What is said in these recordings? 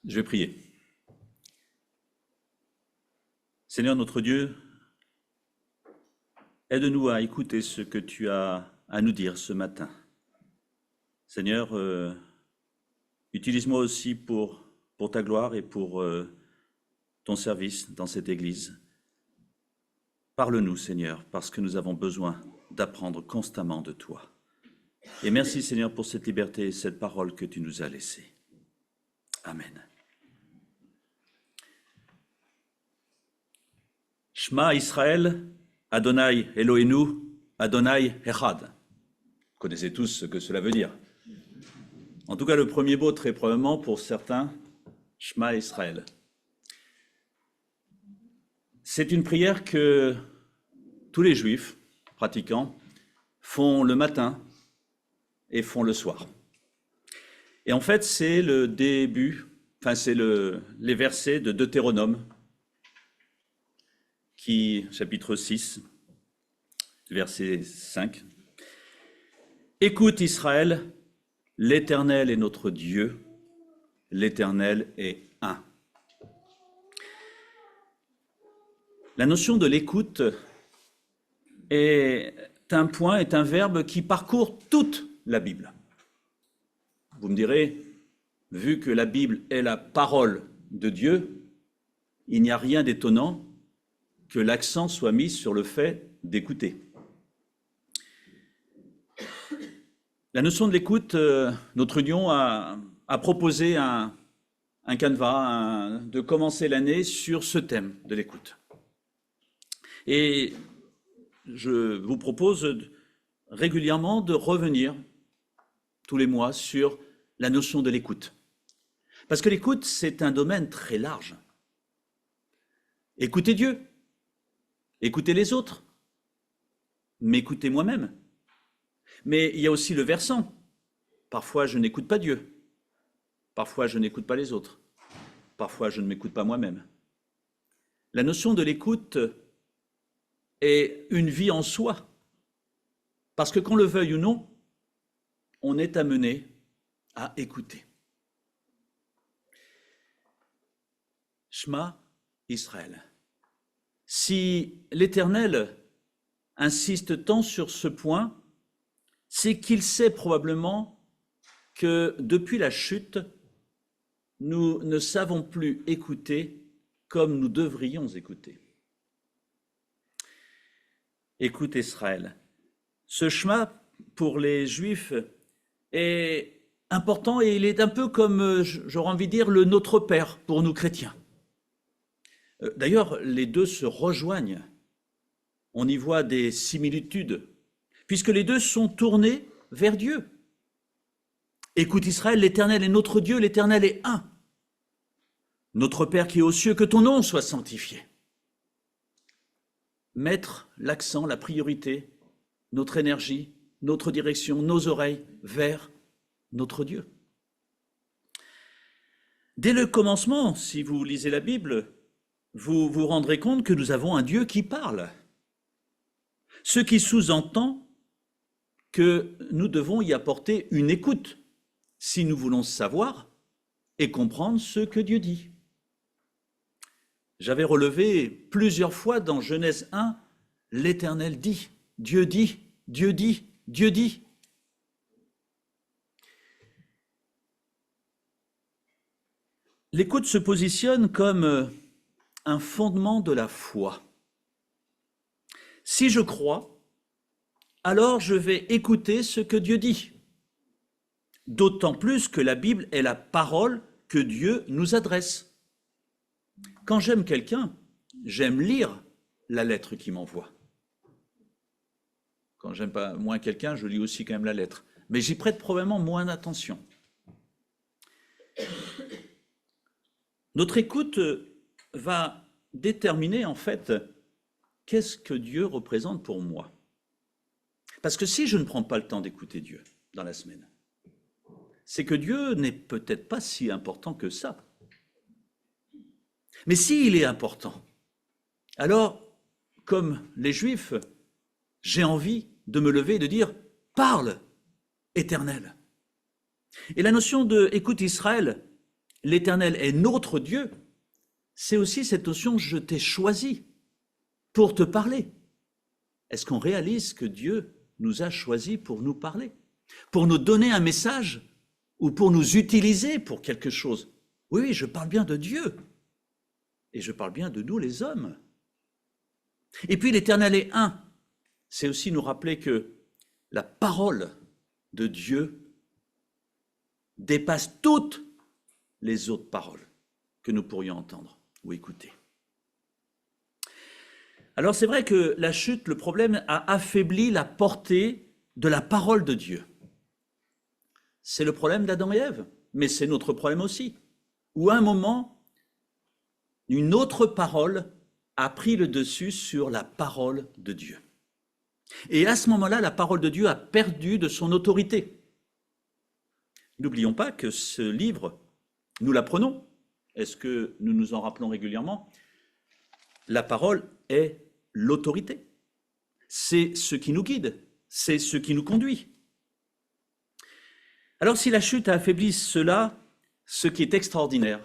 Je vais prier. Seigneur notre Dieu, aide-nous à écouter ce que tu as à nous dire ce matin. Seigneur, utilise-moi aussi pour ta gloire et pour ton service dans cette Église. Parle-nous, Seigneur, parce que nous avons besoin d'apprendre constamment de toi. Et merci, Seigneur, pour cette liberté et cette parole que tu nous as laissée. Amen. Shema Israël, Adonai Eloheinu, Adonai Echad. Vous connaissez tous ce que cela veut dire. En tout cas, le premier mot, très probablement, pour certains, Shema Israël. C'est une prière que tous les juifs pratiquants font le matin et font le soir. Et en fait, c'est le début, c'est les versets de Deutéronome, chapitre 6, verset 5. Écoute Israël, l'Éternel est notre Dieu, l'Éternel est un. La notion de l'écoute est un verbe qui parcourt toute la Bible. Vous me direz, vu que la Bible est la parole de Dieu, il n'y a rien d'étonnant que l'accent soit mis sur le fait d'écouter. La notion de l'écoute, notre union a proposé un canevas de commencer l'année sur ce thème de l'écoute. Et je vous propose régulièrement de revenir tous les mois sur la notion de l'écoute. Parce que l'écoute, c'est un domaine très large. Écoutez Dieu, écoutez les autres, m'écoutez moi-même. Mais il y a aussi le versant. Parfois, je n'écoute pas Dieu. Parfois, je n'écoute pas les autres. Parfois, je ne m'écoute pas moi-même. La notion de l'écoute est une vie en soi. Parce que qu'on le veuille ou non, on est amené à écouter. Shema Israël. Si l'Éternel insiste tant sur ce point, c'est qu'il sait probablement que depuis la chute, nous ne savons plus écouter comme nous devrions écouter. Écoute Israël. Ce Shema, pour les Juifs, est important et il est un peu comme, j'aurais envie de dire, le Notre Père pour nous chrétiens. D'ailleurs, les deux se rejoignent. On y voit des similitudes, puisque les deux sont tournés vers Dieu. Écoute Israël, l'Éternel est notre Dieu, l'Éternel est un. Notre Père qui est aux cieux, que ton nom soit sanctifié. Mettre l'accent, la priorité, notre énergie, notre direction, nos oreilles vers notre Dieu. Dès le commencement, si vous lisez la Bible, vous vous rendrez compte que nous avons un Dieu qui parle. Ce qui sous-entend que nous devons y apporter une écoute si nous voulons savoir et comprendre ce que Dieu dit. J'avais relevé plusieurs fois dans Genèse 1, l'Éternel dit, Dieu dit, Dieu dit, Dieu dit. L'écoute se positionne comme un fondement de la foi. Si je crois, alors je vais écouter ce que Dieu dit. D'autant plus que la Bible est la parole que Dieu nous adresse. Quand j'aime quelqu'un, j'aime lire la lettre qu'il m'envoie. Quand j'aime pas moins quelqu'un, je lis aussi quand même la lettre. Mais j'y prête probablement moins d'attention. Notre écoute va déterminer en fait qu'est-ce que Dieu représente pour moi. Parce que si je ne prends pas le temps d'écouter Dieu dans la semaine, c'est que Dieu n'est peut-être pas si important que ça. Mais s'il est important, alors, comme les Juifs, j'ai envie de me lever et de dire « Parle, Éternel ». Et la notion de « Écoute Israël », l'Éternel est notre Dieu, c'est aussi cette notion « je t'ai choisi pour te parler ». Est-ce qu'on réalise que Dieu nous a choisis pour nous parler, pour nous donner un message ou pour nous utiliser pour quelque chose? Oui, je parle bien de Dieu et je parle bien de nous les hommes. Et puis l'Éternel est un. C'est aussi nous rappeler que la parole de Dieu dépasse toutes les autres paroles que nous pourrions entendre ou écouter. Alors c'est vrai que la chute, le problème, a affaibli la portée de la parole de Dieu. C'est le problème d'Adam et Ève, mais c'est notre problème aussi, où à un moment, une autre parole a pris le dessus sur la parole de Dieu. Et à ce moment-là, la parole de Dieu a perdu de son autorité. N'oublions pas que ce livre, nous l'apprenons. Est-ce que nous nous en rappelons régulièrement? La parole est l'autorité. C'est ce qui nous guide, c'est ce qui nous conduit. Alors si la chute a affaibli cela, ce qui est extraordinaire,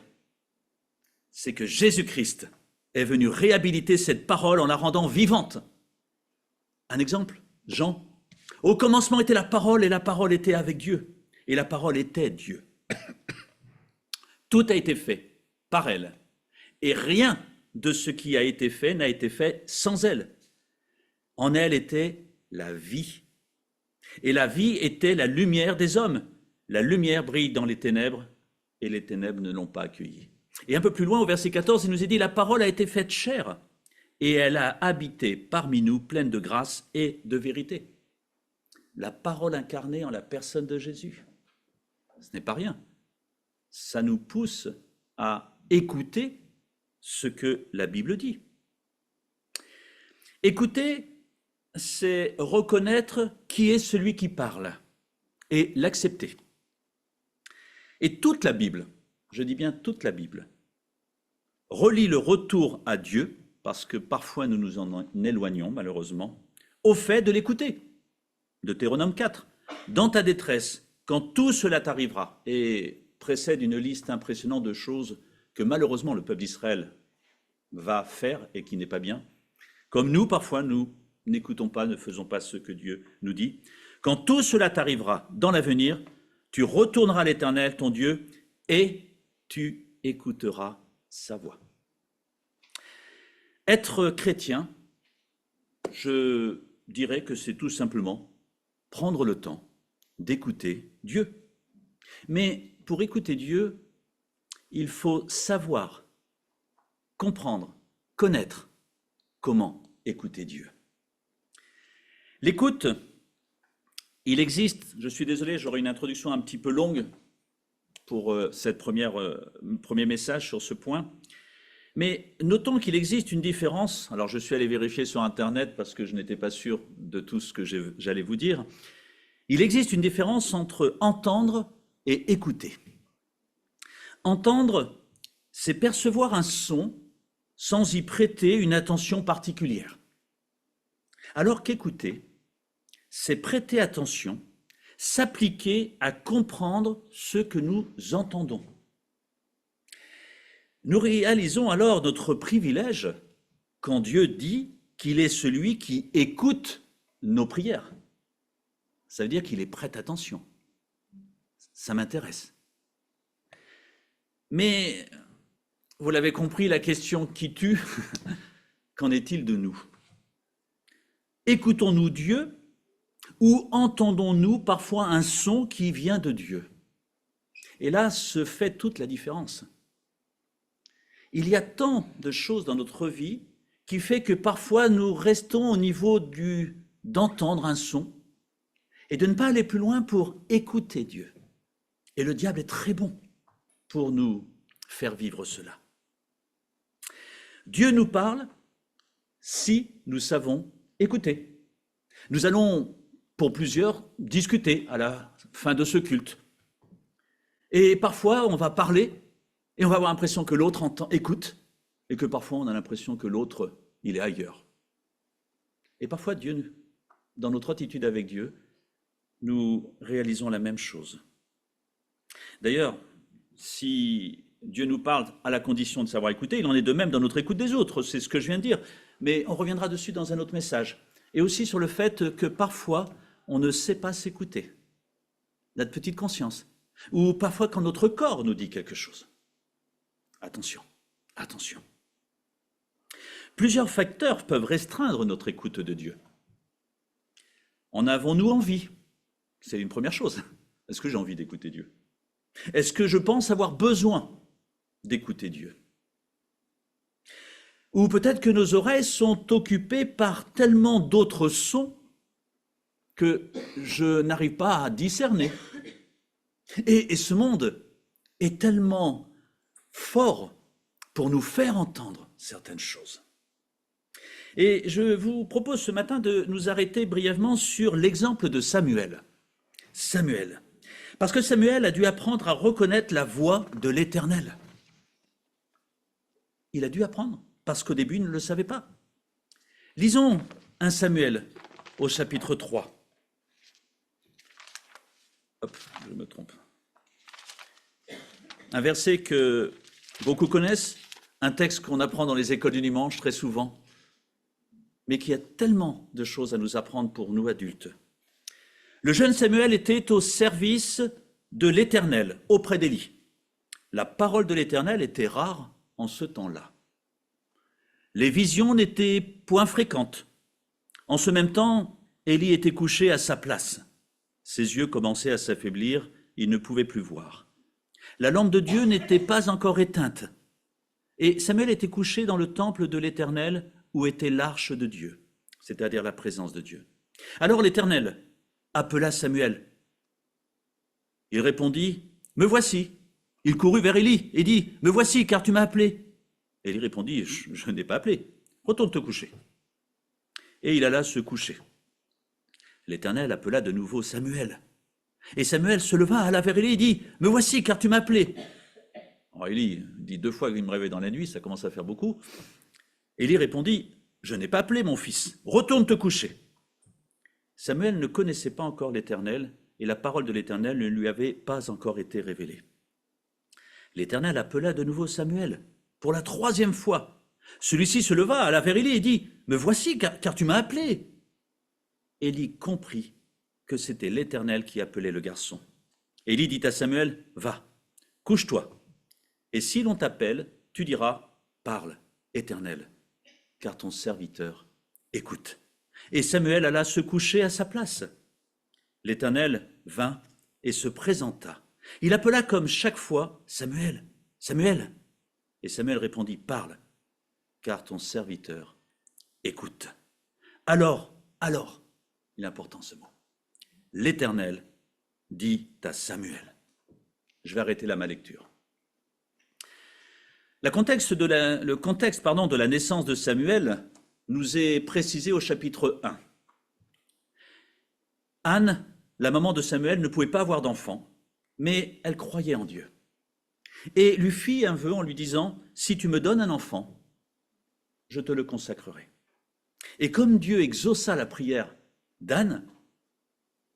c'est que Jésus-Christ est venu réhabiliter cette parole en la rendant vivante. Un exemple, Jean. Au commencement était la parole et la parole était avec Dieu et la parole était Dieu. Tout a été fait par elle et rien de ce qui a été fait n'a été fait sans elle. En elle était la vie. Et la vie était la lumière des hommes. La lumière brille dans les ténèbres et les ténèbres ne l'ont pas accueillie. Et un peu plus loin, au verset 14, il nous est dit « La parole a été faite chair et elle a habité parmi nous pleine de grâce et de vérité. » La parole incarnée en la personne de Jésus. Ce n'est pas rien. Ça nous pousse à écouter ce que la Bible dit. Écouter, c'est reconnaître qui est celui qui parle et l'accepter. Et toute la Bible, je dis bien toute la Bible, relie le retour à Dieu, parce que parfois nous nous en éloignons malheureusement, au fait de l'écouter. Deutéronome 4, dans ta détresse, quand tout cela t'arrivera, et précède une liste impressionnante de choses que malheureusement le peuple d'Israël va faire et qui n'est pas bien. Comme nous, parfois, nous n'écoutons pas, ne faisons pas ce que Dieu nous dit. Quand tout cela t'arrivera dans l'avenir, tu retourneras à l'Éternel, ton Dieu, et tu écouteras sa voix. Être chrétien, je dirais que c'est tout simplement prendre le temps d'écouter Dieu. Mais pour écouter Dieu, il faut savoir, comprendre, connaître comment écouter Dieu. L'écoute, il existe, je suis désolé, j'aurai une introduction un petit peu longue pour cette premier message sur ce point, mais notons qu'il existe une différence, alors je suis allé vérifier sur Internet parce que je n'étais pas sûr de tout ce que j'allais vous dire, il existe une différence entre entendre et écouter. Entendre, c'est percevoir un son sans y prêter une attention particulière. Alors qu'écouter, c'est prêter attention, s'appliquer à comprendre ce que nous entendons. Nous réalisons alors notre privilège quand Dieu dit qu'il est celui qui écoute nos prières. Ça veut dire qu'il est prêt attention. Ça m'intéresse. Mais, vous l'avez compris, la question qui tue, qu'en est-il de nous? Écoutons-nous Dieu ou entendons-nous parfois un son qui vient de Dieu? Et là se fait toute la différence. Il y a tant de choses dans notre vie qui fait que parfois nous restons au niveau d'entendre un son et de ne pas aller plus loin pour écouter Dieu. Et le diable est très bon pour nous faire vivre cela. Dieu nous parle si nous savons écouter. Nous allons, pour plusieurs, discuter à la fin de ce culte. Et parfois, on va parler et on va avoir l'impression que l'autre écoute et que parfois, on a l'impression que l'autre, il est ailleurs. Et parfois, Dieu, dans notre attitude avec Dieu, nous réalisons la même chose. D'ailleurs, si Dieu nous parle à la condition de savoir écouter, il en est de même dans notre écoute des autres, c'est ce que je viens de dire. Mais on reviendra dessus dans un autre message. Et aussi sur le fait que parfois, on ne sait pas s'écouter. Notre petite conscience. Ou parfois quand notre corps nous dit quelque chose. Attention, attention. Plusieurs facteurs peuvent restreindre notre écoute de Dieu. En avons-nous envie? C'est une première chose. Est-ce que j'ai envie d'écouter Dieu? Est-ce que je pense avoir besoin d'écouter Dieu? Ou peut-être que nos oreilles sont occupées par tellement d'autres sons que je n'arrive pas à discerner. Et ce monde est tellement fort pour nous faire entendre certaines choses. Et je vous propose ce matin de nous arrêter brièvement sur l'exemple de Samuel. Samuel. Parce que Samuel a dû apprendre à reconnaître la voix de l'Éternel. Il a dû apprendre, parce qu'au début, il ne le savait pas. Lisons 1 Samuel au chapitre 3. Hop, je me trompe. Un verset que beaucoup connaissent, un texte qu'on apprend dans les écoles du dimanche très souvent, mais qui a tellement de choses à nous apprendre pour nous adultes. Le jeune Samuel était au service de l'Éternel, auprès d'Élie. La parole de l'Éternel était rare en ce temps-là. Les visions n'étaient point fréquentes. En ce même temps, Élie était couché à sa place. Ses yeux commençaient à s'affaiblir, il ne pouvait plus voir. La lampe de Dieu n'était pas encore éteinte. Et Samuel était couché dans le temple de l'Éternel où était l'arche de Dieu, c'est-à-dire la présence de Dieu. Alors l'Éternel appela Samuel. Il répondit, « Me voici ». Il courut vers Élie et dit, « Me voici, car tu m'as appelé ». Élie répondit, « Je n'ai pas appelé, retourne te coucher ». Et il alla se coucher. L'Éternel appela de nouveau Samuel. Et Samuel se leva, alla vers Élie et dit, « Me voici, car tu m'as appelé ». Alors Élie dit 2 fois qu'il me réveille dans la nuit, ça commence à faire beaucoup. Élie répondit, « Je n'ai pas appelé mon fils, retourne te coucher ». Samuel ne connaissait pas encore l'Éternel, et la parole de l'Éternel ne lui avait pas encore été révélée. L'Éternel appela de nouveau Samuel, pour la 3e fois. Celui-ci se leva, alla vers Élie et dit, « Me voici, car tu m'as appelé ». Élie comprit que c'était l'Éternel qui appelait le garçon. Élie dit à Samuel, « Va, couche-toi, et si l'on t'appelle, tu diras, « Parle, Éternel, car ton serviteur écoute. » Et Samuel alla se coucher à sa place. L'Éternel vint et se présenta. Il appela comme chaque fois, « Samuel, Samuel !» Et Samuel répondit, « Parle, car ton serviteur écoute. » Alors, il est important ce mot, l'Éternel dit à Samuel. Je vais arrêter là ma lecture. Le contexte de la naissance de Samuel nous est précisé au chapitre 1. Anne, la maman de Samuel, ne pouvait pas avoir d'enfant, mais elle croyait en Dieu. Et lui fit un vœu en lui disant, « Si tu me donnes un enfant, je te le consacrerai. » Et comme Dieu exauça la prière d'Anne,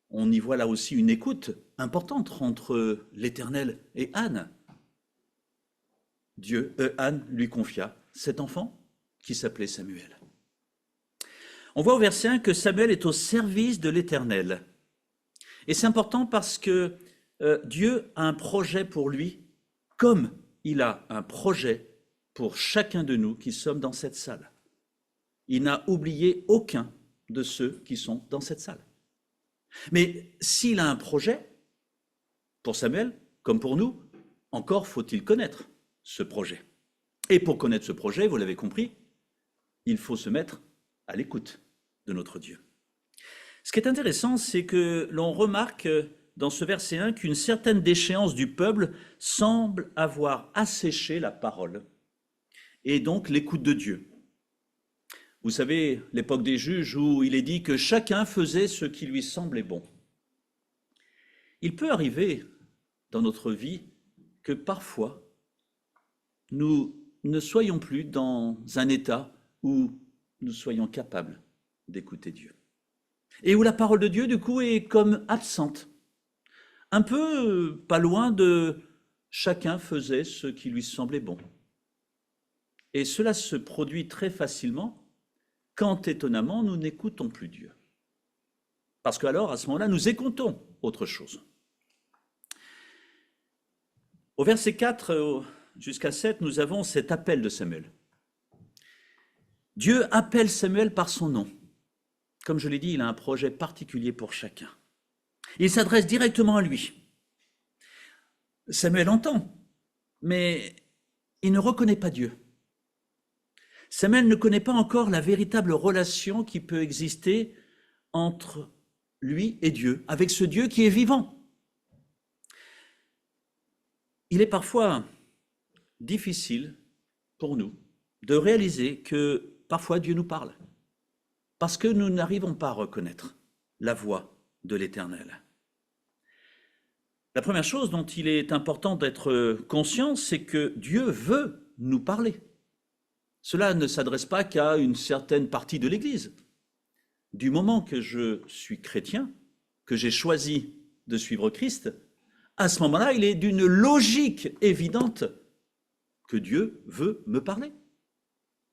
on y voit là aussi une écoute importante entre l'Éternel et Anne. Anne lui confia cet enfant qui s'appelait Samuel. On voit au verset 1 que Samuel est au service de l'Éternel. Et c'est important parce que Dieu a un projet pour lui, comme il a un projet pour chacun de nous qui sommes dans cette salle. Il n'a oublié aucun de ceux qui sont dans cette salle. Mais s'il a un projet, pour Samuel, comme pour nous, encore faut-il connaître ce projet. Et pour connaître ce projet, vous l'avez compris, il faut se mettre à l'écoute de notre Dieu. Ce qui est intéressant, c'est que l'on remarque dans ce verset 1 qu'une certaine déchéance du peuple semble avoir asséché la parole et donc l'écoute de Dieu. Vous savez, l'époque des juges où il est dit que chacun faisait ce qui lui semblait bon. Il peut arriver dans notre vie que parfois nous ne soyons plus dans un état où nous soyons capables d'écouter Dieu. Et où la parole de Dieu, du coup, est comme absente. Un peu pas loin de chacun faisait ce qui lui semblait bon. Et cela se produit très facilement quand, étonnamment, nous n'écoutons plus Dieu. Parce qu'alors, à ce moment-là, nous écoutons autre chose. Au verset 4 jusqu'à 7, nous avons cet appel de Samuel. Dieu appelle Samuel par son nom. Comme je l'ai dit, il a un projet particulier pour chacun. Il s'adresse directement à lui. Samuel entend, mais il ne reconnaît pas Dieu. Samuel ne connaît pas encore la véritable relation qui peut exister entre lui et Dieu, avec ce Dieu qui est vivant. Il est parfois difficile pour nous de réaliser que parfois Dieu nous parle, parce que nous n'arrivons pas à reconnaître la voix de l'Éternel. La première chose dont il est important d'être conscient, c'est que Dieu veut nous parler. Cela ne s'adresse pas qu'à une certaine partie de l'Église. Du moment que je suis chrétien, que j'ai choisi de suivre Christ, à ce moment-là, il est d'une logique évidente que Dieu veut me parler.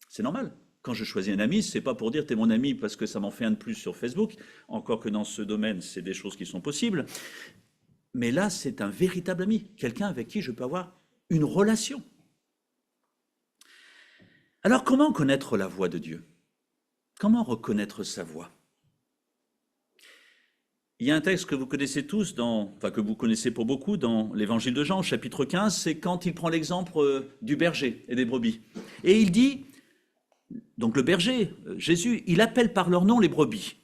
C'est normal. Quand je choisis un ami, ce n'est pas pour dire « t'es mon ami » parce que ça m'en fait un de plus sur Facebook, encore que dans ce domaine, c'est des choses qui sont possibles. Mais là, c'est un véritable ami, quelqu'un avec qui je peux avoir une relation. Alors, comment connaître la voix de Dieu? Comment reconnaître sa voix? Il y a un texte que vous connaissez tous, que vous connaissez pour beaucoup, dans l'évangile de Jean, chapitre 15, c'est quand il prend l'exemple du berger et des brebis. Et il dit, donc le berger, Jésus, il appelle par leur nom les brebis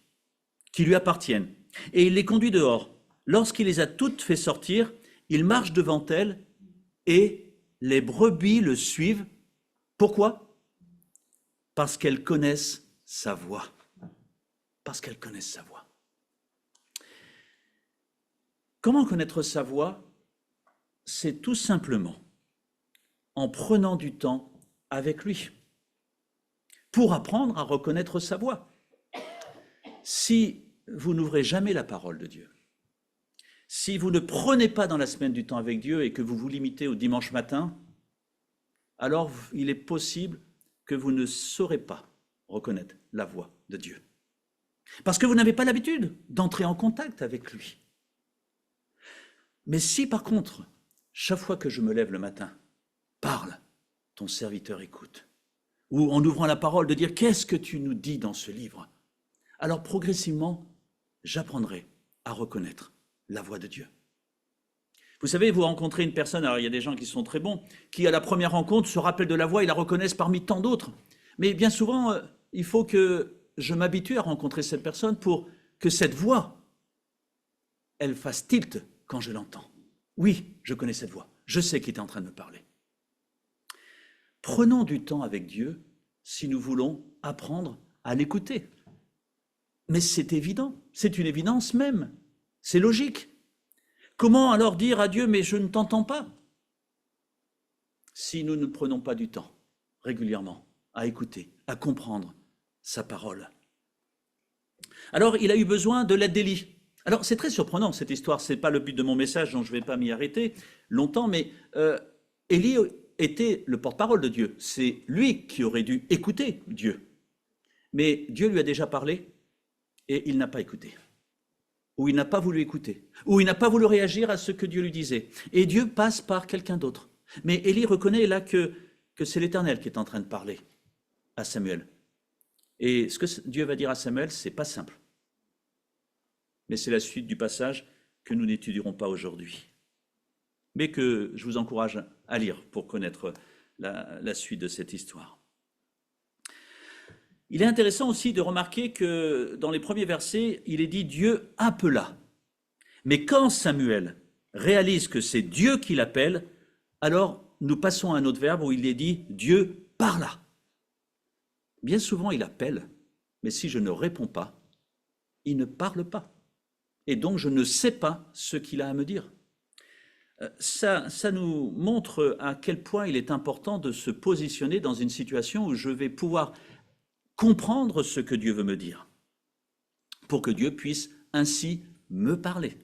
qui lui appartiennent. Et il les conduit dehors. Lorsqu'il les a toutes fait sortir, il marche devant elles et les brebis le suivent. Pourquoi? Parce qu'elles connaissent sa voix. Parce qu'elles connaissent sa voix. Comment connaître sa voix? C'est tout simplement en prenant du temps avec lui pour apprendre à reconnaître sa voix. Si vous n'ouvrez jamais la parole de Dieu, si vous ne prenez pas dans la semaine du temps avec Dieu et que vous vous limitez au dimanche matin, alors il est possible que vous ne saurez pas reconnaître la voix de Dieu. Parce que vous n'avez pas l'habitude d'entrer en contact avec lui. Mais si par contre, chaque fois que je me lève le matin, parle, ton serviteur écoute, ou en ouvrant la parole de dire « Qu'est-ce que tu nous dis dans ce livre ?» Alors progressivement, j'apprendrai à reconnaître la voix de Dieu. Vous savez, vous rencontrez une personne, alors il y a des gens qui sont très bons, qui à la première rencontre se rappellent de la voix et la reconnaissent parmi tant d'autres. Mais bien souvent, il faut que je m'habitue à rencontrer cette personne pour que cette voix, elle fasse tilt quand je l'entends. Oui, je connais cette voix, je sais qu'il est en train de me parler. Prenons du temps avec Dieu si nous voulons apprendre à l'écouter. Mais c'est évident, c'est une évidence même, c'est logique. Comment alors dire à Dieu « mais je ne t'entends pas » si nous ne prenons pas du temps régulièrement à écouter, à comprendre sa parole. Alors il a eu besoin de l'aide d'Élie. Alors c'est très surprenant cette histoire, ce n'est pas le but de mon message, donc je ne vais pas m'y arrêter longtemps, mais Élie était le porte-parole de Dieu, c'est lui qui aurait dû écouter Dieu. Mais Dieu lui a déjà parlé et il n'a pas écouté. Ou il n'a pas voulu écouter, ou il n'a pas voulu réagir à ce que Dieu lui disait. Et Dieu passe par quelqu'un d'autre. Mais Élie reconnaît là que c'est l'Éternel qui est en train de parler à Samuel. Et ce que Dieu va dire à Samuel, c'est pas simple. Mais c'est la suite du passage que nous n'étudierons pas aujourd'hui. Mais que je vous encourage à lire pour connaître la suite de cette histoire. Il est intéressant aussi de remarquer que dans les premiers versets, il est dit « Dieu appela ». Mais quand Samuel réalise que c'est Dieu qui l'appelle, alors nous passons à un autre verbe où il est dit « Dieu parla ». Bien souvent, il appelle, mais si je ne réponds pas, il ne parle pas. Et donc, je ne sais pas ce qu'il a à me dire. Ça nous montre à quel point il est important de se positionner dans une situation où je vais pouvoir comprendre ce que Dieu veut me dire, pour que Dieu puisse ainsi me parler.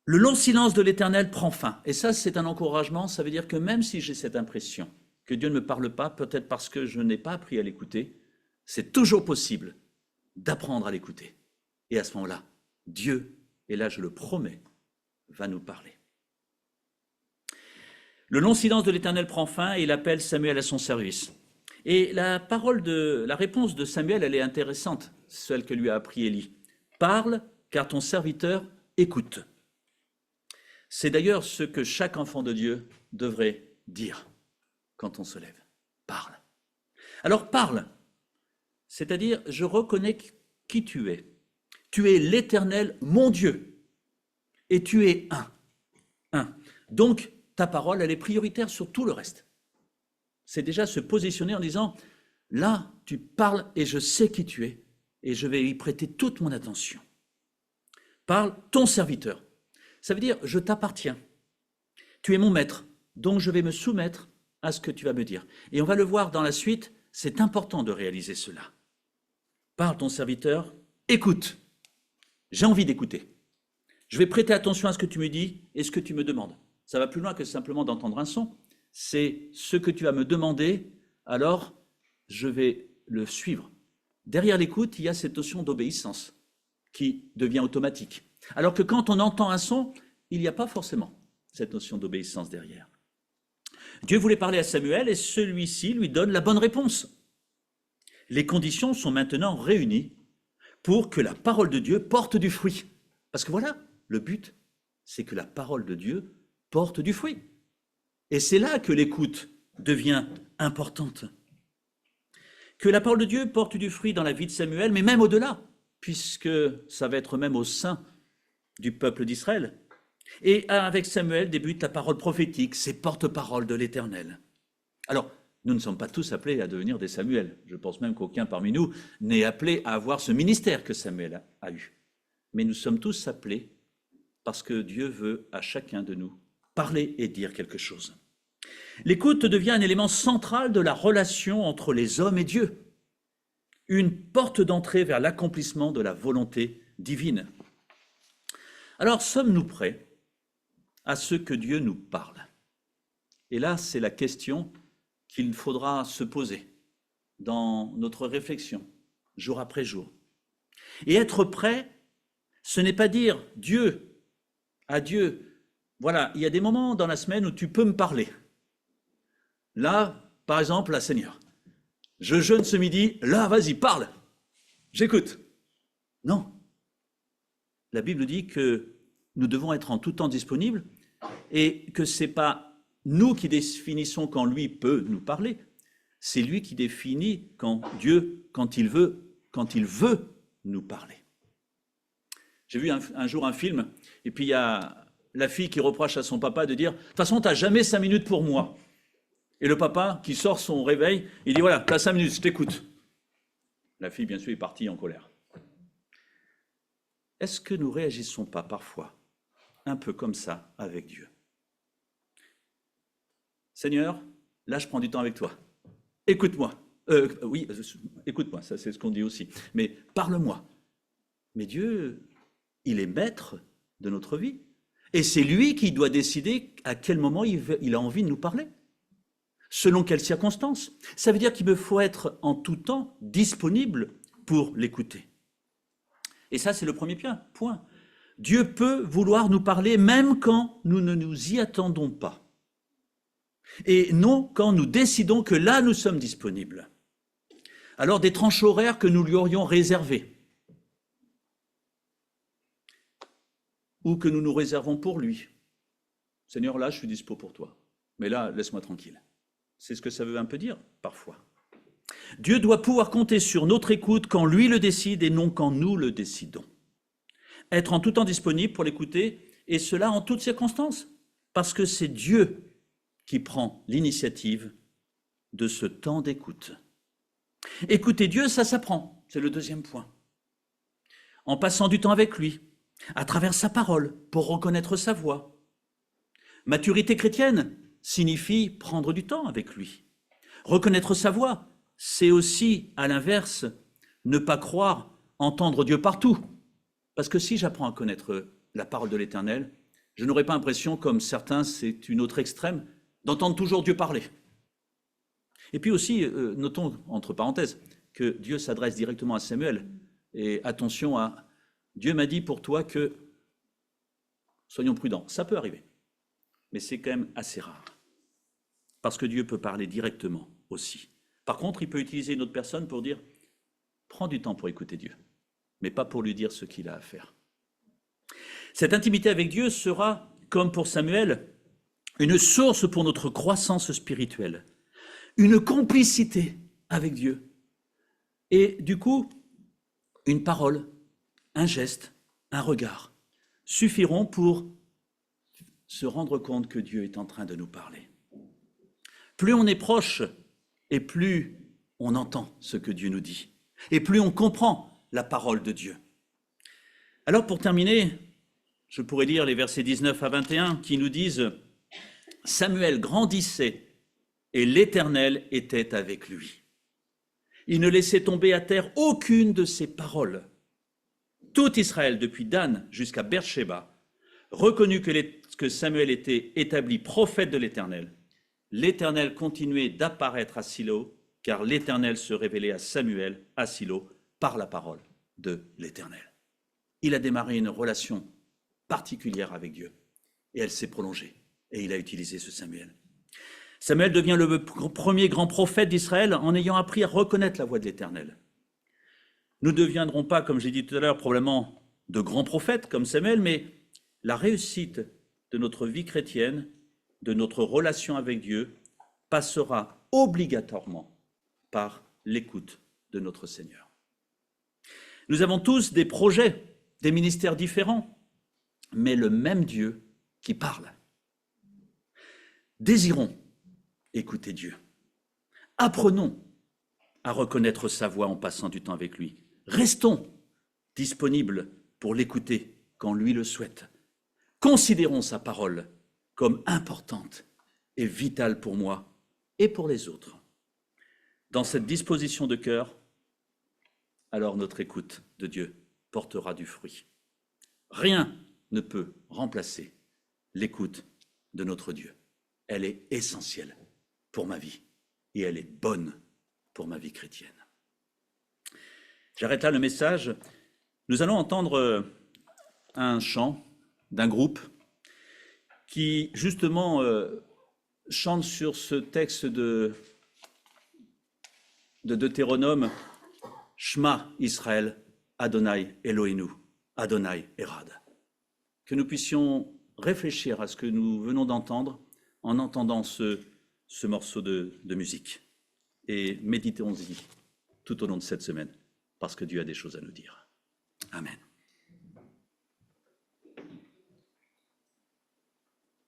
Le long silence de l'Éternel prend fin. Et ça, c'est un encouragement. Ça veut dire que même si j'ai cette impression que Dieu ne me parle pas, peut-être parce que je n'ai pas appris à l'écouter, c'est toujours possible d'apprendre à l'écouter. Et à ce moment-là, Dieu, et là je le promets, va nous parler. Le long silence de l'Éternel prend fin et il appelle Samuel à son service. Et la réponse de Samuel, elle est intéressante, celle que lui a appris Élie. Parle, car ton serviteur écoute. C'est d'ailleurs ce que chaque enfant de Dieu devrait dire quand on se lève. Parle. Alors parle, c'est-à-dire je reconnais qui tu es. Tu es l'Éternel, mon Dieu, et tu es un. Donc, ta parole, elle est prioritaire sur tout le reste. C'est déjà se positionner en disant, là, tu parles et je sais qui tu es, et je vais y prêter toute mon attention. Parle, ton serviteur. Ça veut dire, je t'appartiens. Tu es mon maître, donc je vais me soumettre à ce que tu vas me dire. Et on va le voir dans la suite, c'est important de réaliser cela. Parle, ton serviteur, écoute. J'ai envie d'écouter. Je vais prêter attention à ce que tu me dis et ce que tu me demandes. Ça va plus loin que simplement d'entendre un son. C'est ce que tu vas me demander, alors je vais le suivre. Derrière l'écoute, il y a cette notion d'obéissance qui devient automatique. Alors que quand on entend un son, il n'y a pas forcément cette notion d'obéissance derrière. Dieu voulait parler à Samuel et celui-ci lui donne la bonne réponse. Les conditions sont maintenant réunies pour que la parole de Dieu porte du fruit. Parce que voilà, le but, c'est que la parole de Dieu porte du fruit. Et c'est là que l'écoute devient importante. Que la parole de Dieu porte du fruit dans la vie de Samuel, mais même au-delà, puisque ça va être même au sein du peuple d'Israël. Et avec Samuel débute la parole prophétique, ces porte-paroles de l'Éternel. Alors, nous ne sommes pas tous appelés à devenir des Samuel. Je pense même qu'aucun parmi nous n'est appelé à avoir ce ministère que Samuel a eu. Mais nous sommes tous appelés parce que Dieu veut à chacun de nous parler et dire quelque chose. L'écoute devient un élément central de la relation entre les hommes et Dieu, une porte d'entrée vers l'accomplissement de la volonté divine. Alors, sommes-nous prêts à ce que Dieu nous parle? Et là, c'est la question qu'il faudra se poser dans notre réflexion, jour après jour. Et être prêt, ce n'est pas dire à Dieu, voilà, il y a des moments dans la semaine où tu peux me parler. Là, par exemple, là, Seigneur, je jeûne ce midi, là, vas-y, parle, j'écoute. Non. La Bible dit que nous devons être en tout temps disponibles et que ce n'est pas nous qui définissons quand lui peut nous parler, c'est lui qui définit quand Dieu, quand il veut nous parler. J'ai vu un jour un film, et puis il y a la fille qui reproche à son papa de dire « De toute façon, tu n'as jamais 5 minutes pour moi ». Et le papa, qui sort son réveil, il dit « Voilà, tu as 5 minutes, je t'écoute ». La fille, bien sûr, est partie en colère. Est-ce que nous réagissons pas parfois un peu comme ça avec Dieu? Seigneur, là je prends du temps avec toi. Écoute-moi. Oui, écoute-moi, ça c'est ce qu'on dit aussi. Mais parle-moi. Mais Dieu, il est maître de notre vie. Et c'est lui qui doit décider à quel moment il a envie de nous parler. Selon quelles circonstances. Ça veut dire qu'il me faut être en tout temps disponible pour l'écouter. Et ça, c'est le premier point. Dieu peut vouloir nous parler même quand nous ne nous y attendons pas. Et non quand nous décidons que là, nous sommes disponibles. Alors, des tranches horaires que nous lui aurions réservées, ou que nous nous réservons pour lui. Seigneur, là, je suis dispo pour toi. Mais là, laisse-moi tranquille. C'est ce que ça veut un peu dire, parfois. Dieu doit pouvoir compter sur notre écoute quand lui le décide et non quand nous le décidons. Être en tout temps disponible pour l'écouter, et cela en toutes circonstances, parce que c'est Dieu qui prend l'initiative de ce temps d'écoute. Écouter Dieu, ça s'apprend, c'est le deuxième point. En passant du temps avec lui, à travers sa parole, pour reconnaître sa voix. Maturité chrétienne signifie prendre du temps avec lui. Reconnaître sa voix, c'est aussi, à l'inverse, ne pas croire entendre Dieu partout. Parce que si j'apprends à connaître la parole de l'Éternel, Je n'aurais pas l'impression, comme certains, c'est une autre extrême, d'entendre toujours Dieu parler. Et puis aussi, notons, entre parenthèses, que Dieu s'adresse directement à Samuel. Et attention à, Dieu m'a dit pour toi que, soyons prudents, ça peut arriver, mais c'est quand même assez rare. Parce que Dieu peut parler directement aussi. Par contre, il peut utiliser une autre personne pour dire, prends du temps pour écouter Dieu, mais pas pour lui dire ce qu'il a à faire. Cette intimité avec Dieu sera, comme pour Samuel, une source pour notre croissance spirituelle, une complicité avec Dieu. Et du coup, une parole, un geste, un regard suffiront pour se rendre compte que Dieu est en train de nous parler. Plus on est proche et plus on entend ce que Dieu nous dit, et plus on comprend la parole de Dieu. Alors pour terminer, je pourrais lire les versets 19 à 21 qui nous disent « Samuel grandissait et l'Éternel était avec lui. Il ne laissait tomber à terre aucune de ses paroles. Tout Israël, depuis Dan jusqu'à Beersheba, reconnut que Samuel était établi prophète de l'Éternel. L'Éternel continuait d'apparaître à Silo, car l'Éternel se révélait à Samuel à Silo par la parole de l'Éternel. » Il a démarré une relation particulière avec Dieu, et elle s'est prolongée, et il a utilisé ce Samuel. Samuel devient le premier grand prophète d'Israël en ayant appris à reconnaître la voix de l'Éternel. Nous ne deviendrons pas, comme j'ai dit tout à l'heure, probablement de grands prophètes comme Samuel, mais la réussite de notre vie chrétienne, de notre relation avec Dieu, passera obligatoirement par l'écoute de notre Seigneur. Nous avons tous des projets, des ministères différents, mais le même Dieu qui parle. Désirons écouter Dieu. Apprenons à reconnaître sa voix en passant du temps avec lui. Restons disponibles pour l'écouter quand lui le souhaite. Considérons sa parole comme importante et vitale pour moi et pour les autres. Dans cette disposition de cœur, alors notre écoute de Dieu portera du fruit. Rien ne peut remplacer l'écoute de notre Dieu. Elle est essentielle pour ma vie et elle est bonne pour ma vie chrétienne. J'arrête là le message. Nous allons entendre un chant d'un groupe qui justement chante sur ce texte de Deutéronome, Shema Israël, Adonai Eloheinu, Adonai Erad. Que nous puissions réfléchir à ce que nous venons d'entendre en entendant ce morceau de musique. Et méditons-y tout au long de cette semaine, parce que Dieu a des choses à nous dire. Amen.